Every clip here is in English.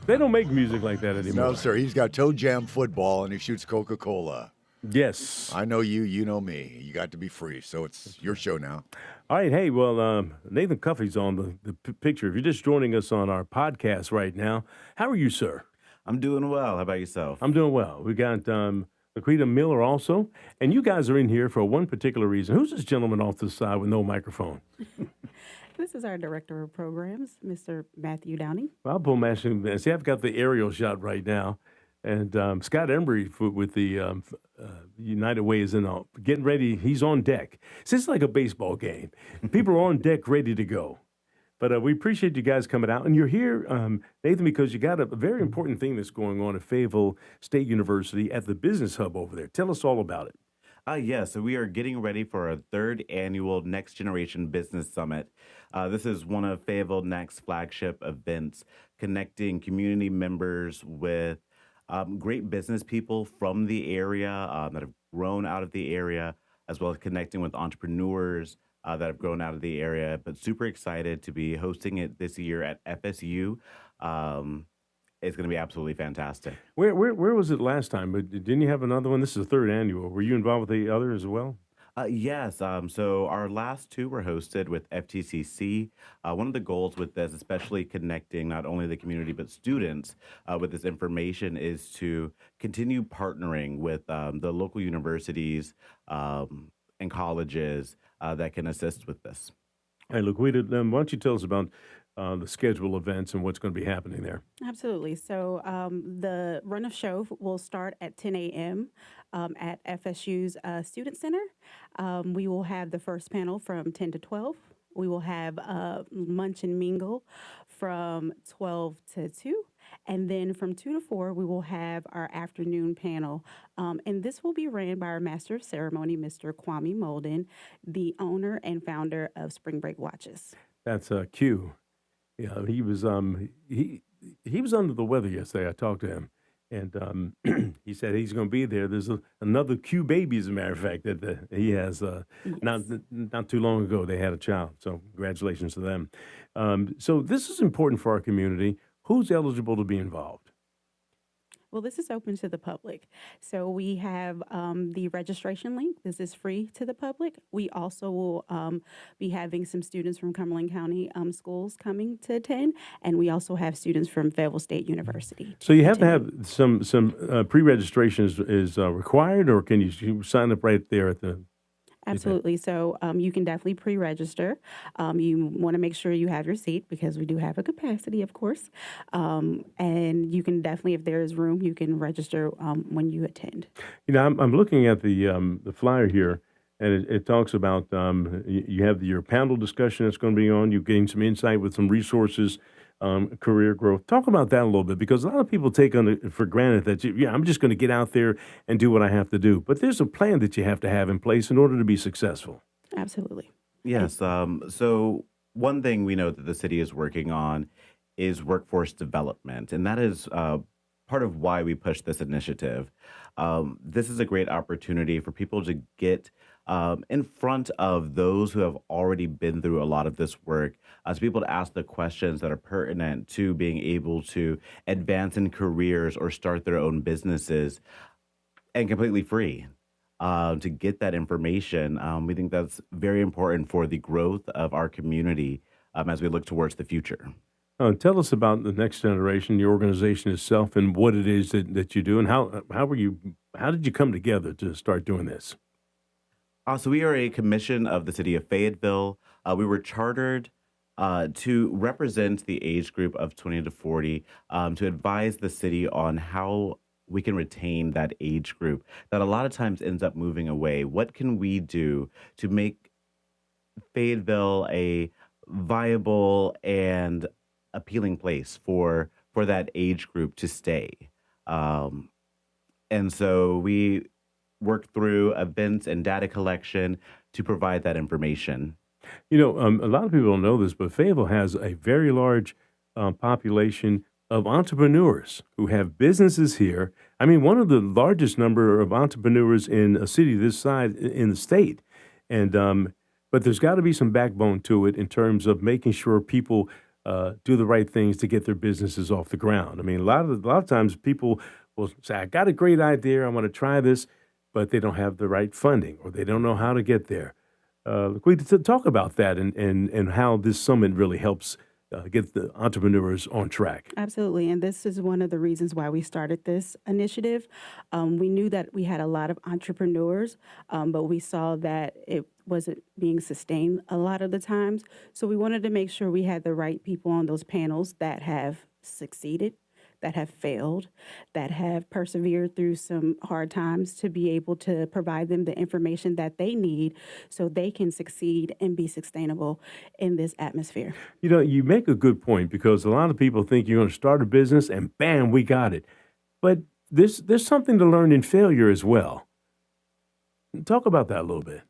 They don't make music like that No, anymore. sir. He's got toe jam football and he shoots Coca-Cola. Yes. I know you. You know me. You got to be free. So it's your show now. All right. Hey, well, Nathan Cuffee's on the picture. If you're just joining us on our podcast right now, how are you, sir? I'm doing well. How about yourself? I'm doing well. We got Lquetiah Mniller also, and you guys are in here for one particular reason. Who's this gentleman off to the side with no microphone? This is our director of programs, Mr. Matthew Downey. Well, I'll pull Matthew. See, I've got the aerial shot right now, and Scott Embry with the United Way is getting ready. He's on deck. It's just like a baseball game. People are on deck, ready to go. But we appreciate you guys coming out. And you're here, Nathan, because you got a very important thing that's going on at Fayetteville State University at the Business Hub over there. Tell us all about it. So we are getting ready for our third annual Next Generation Business Summit. This is one of Fayetteville Next flagship events, connecting community members with great business people from the area that have grown out of the area, as well as connecting with entrepreneurs that have grown out of the area. But super excited to be hosting it this year at FSU. It's going to be absolutely fantastic. Where was it last time? But didn't you have another one? This is the third annual. Were you involved with the other as well? Yes. So our last two were hosted with FTCC. One of the goals with this, especially connecting not only the community but students with this information, is to continue partnering with the local universities and colleges that can assist with this. Hey, Lquetiah, why don't you tell us about the schedule events and what's going to be happening there? Absolutely. So the run of show will start at 10 a.m. At FSU's Student Center. We will have the first panel from 10 to 12. We will have Munch and Mingle from 12 to 2. And then from 2 to 4, we will have our afternoon panel. And this will be ran by our Master of Ceremony, Mr. Kwame Molden, the owner and founder of Spring Break Watches. That's Q. Yeah, he was under the weather yesterday. I talked to him, and he said he's going to be there. There's another Q baby, as a matter of fact, that he has. Not too long ago, they had a child. So congratulations to them. So this is important for our community. Who's eligible to be involved? Well, this is open to the public. So we have the registration link. This is free to the public. We also will be having some students from Cumberland County schools coming to attend, and we also have students from Fayetteville State University. So you have to have some pre-registration is required, or can you sign up right there at the? Absolutely. So you can definitely pre-register. You want to make sure you have your seat because we do have a capacity, of course. And you can definitely, if there is room, you can register when you attend. You know, I'm looking at the flyer here, and it talks about you have your panel discussion that's going to be on. You gain some insight with some resources, career growth. Talk about that a little bit, because a lot of people take for granted that I'm just going to get out there and do what I have to do. But there's a plan that you have to have in place in order to be successful. Absolutely. Yes. So one thing we know that the city is working on is workforce development, and that is part of why we push this initiative. This is a great opportunity for people to get in front of those who have already been through a lot of this work, to be able to ask the questions that are pertinent to being able to advance in careers or start their own businesses, and completely free. To get that information, we think that's very important for the growth of our community as we look towards the future. Tell us about the Next Generation, your organization itself, and what it is that you do, and how did you come together to start doing this? So we are a commission of the city of Fayetteville. We were chartered to represent the age group of 20 to 40, to advise the city on how we can retain that age group that a lot of times ends up moving away. What can we do to make Fayetteville a viable and appealing place for that age group to stay? And so we work through events and data collection to provide that information. You know, a lot of people don't know this, but Fayetteville has a very large population of entrepreneurs who have businesses here. I mean, one of the largest number of entrepreneurs in a city this size in the state. And but there's got to be some backbone to it in terms of making sure people do the right things to get their businesses off the ground. I mean, a lot of times people will say, "I got a great idea. I want to try this," but they don't have the right funding or they don't know how to get there. We to talk about that and how this summit really helps get the entrepreneurs on track. Absolutely. And this is one of the reasons why we started this initiative. We knew that we had a lot of entrepreneurs, but we saw that it wasn't being sustained a lot of the times. So we wanted to make sure we had the right people on those panels that have succeeded, that have failed, that have persevered through some hard times to be able to provide them the information that they need so they can succeed and be sustainable in this atmosphere. You know, you make a good point because a lot of people think you're going to start a business and bam, we got it. But there's something to learn in failure as well. Talk about that a little bit.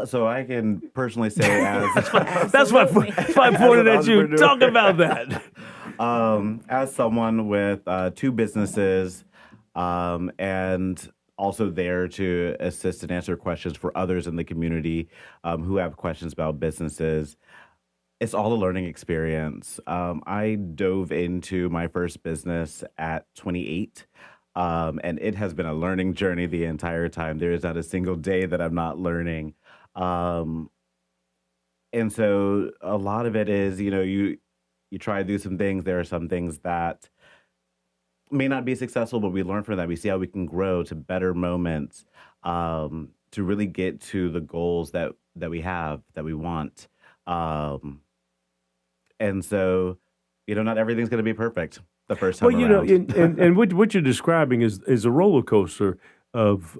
So I can personally say That's why I pointed at you. entrepreneur. Talk about that. As someone with two businesses and also there to assist and answer questions for others in the community who have questions about businesses, it's all a learning experience. I dove into my first business at 28. And it has been a learning journey the entire time. There is not a single day that I'm not learning. And so a lot of it is, you try to do some things. There are some things that may not be successful, but we learn from that. We see how we can grow to better moments, to really get to the goals that we have, that we want. And so, not everything's going to be perfect the first time Well, around. and what you're describing is a roller coaster of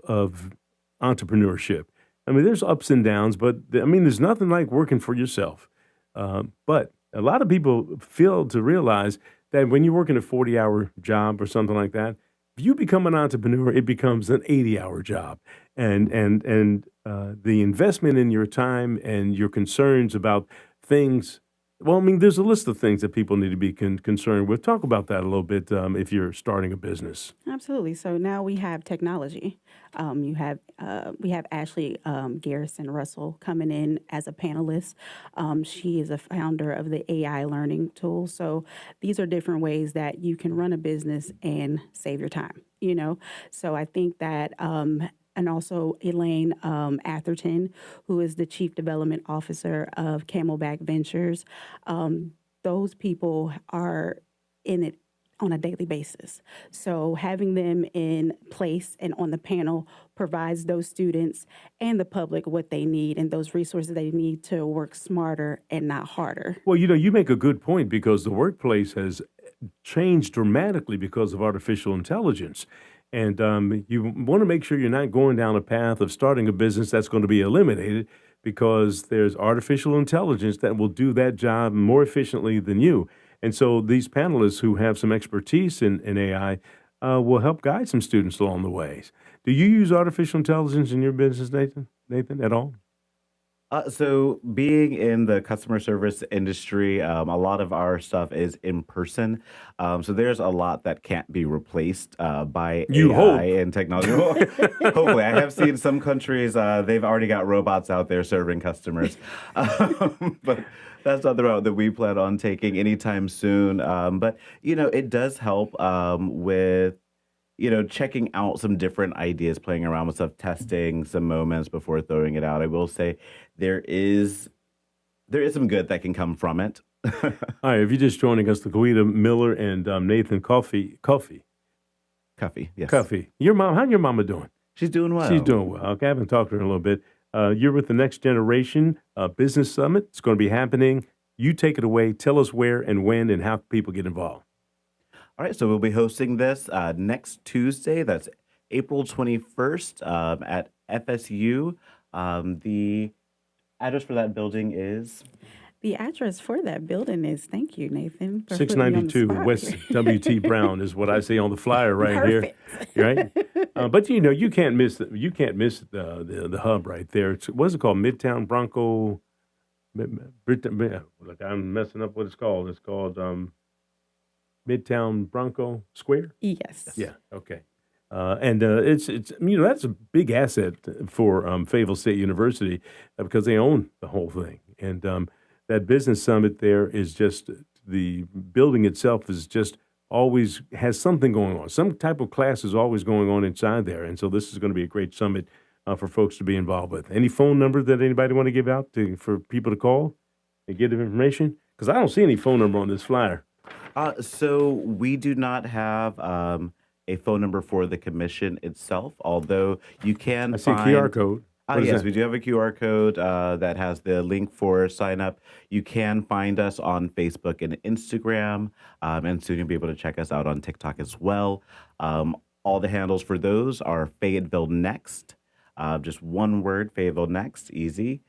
entrepreneurship. I mean, there's ups and downs, but I mean, there's nothing like working for yourself. But a lot of people fail to realize that when you're working a 40-hour job or something like that, if you become an entrepreneur, it becomes an 80-hour job. And the investment in your time and your concerns about things. Well, I mean, there's a list of things that people need to be concerned with. Talk about that a little bit if you're starting a business. Absolutely. So now we have technology. We have Ashley Garrison Russell coming in as a panelist. She is a founder of the AI learning tool. So these are different ways that you can run a business and save your time. So I think that. And also Elaine Atherton, who is the Chief Development Officer of Camelback Ventures. Those people are in it on a daily basis. So having them in place and on the panel provides those students and the public what they need and those resources they need to work smarter and not harder. Well, you make a good point because the workplace has changed dramatically because of artificial intelligence. And you want to make sure you're not going down a path of starting a business that's going to be eliminated because there's artificial intelligence that will do that job more efficiently than you. And so these panelists who have some expertise in AI will help guide some students along the way. Do you use artificial intelligence in your business, Nathan, at all? So being in the customer service industry, a lot of our stuff is in person. So there's a lot that can't be replaced by You AI hope. and technology. Well, hopefully, I have seen some countries, they've already got robots out there serving customers. But that's not the route that we plan on taking anytime soon. But, it does help with checking out some different ideas, playing around with stuff, testing some moments before throwing it out. I will say there is some good that can come from it. All right, if you're just joining us, Lquetiah, Mniller, and Nathan Cuffee. Cuffee, yes. Cuffee. How's your mama doing? She's doing well. She's doing well. Okay, I haven't talked to her in a little bit. You're with the Next Generation Business Summit. It's going to be happening. You take it away. Tell us where and when and how people get involved. All right, so we'll be hosting this next Tuesday. That's April 21st at FSU. The address for that building is? The address for that building is, thank you, Nathan. for putting me on the 692 spot West here. W.T. Brown is what I say on the flyer right here. Perfect. Right? But you can't miss the hub right there. What's it called? Midtown Bronco. Look, I'm messing up what it's called. It's called Midtown Bronco Square. Yes. Yeah. Okay. And it's that's a big asset for Fayetteville State University because they own the whole thing, and that business summit there is just, the building itself is just always has something going on. Some type of class is always going on inside there. And so this is going to be a great summit for folks to be involved with. Any phone number that anybody want to give out for people to call and get them information? Because I don't see any phone number on this flyer. So we do not have a phone number for the commission itself, although you can I see a find QR code. What is yes, that? we do have a QR code that has the link for sign up. You can find us on Facebook and Instagram, and soon you'll be able to check us out on TikTok as well. All the handles for those are Fayetteville Next, just one word, Fayetteville Next, easy.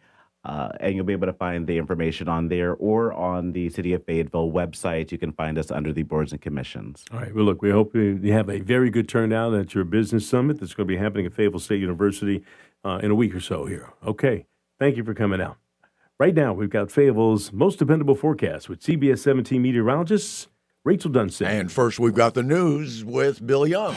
And you'll be able to find the information on there or on the City of Fayetteville website. You can find us under the boards and commissions. All right. Well, look, we hope you have a very good turnout at your business summit that's going to be happening at Fayetteville State University in a week or so here. Okay. Thank you for coming out. Right now, we've got Fayetteville's most dependable forecast with CBS 17 meteorologist Rachel Dunson. And first, we've got the news with Bill Young.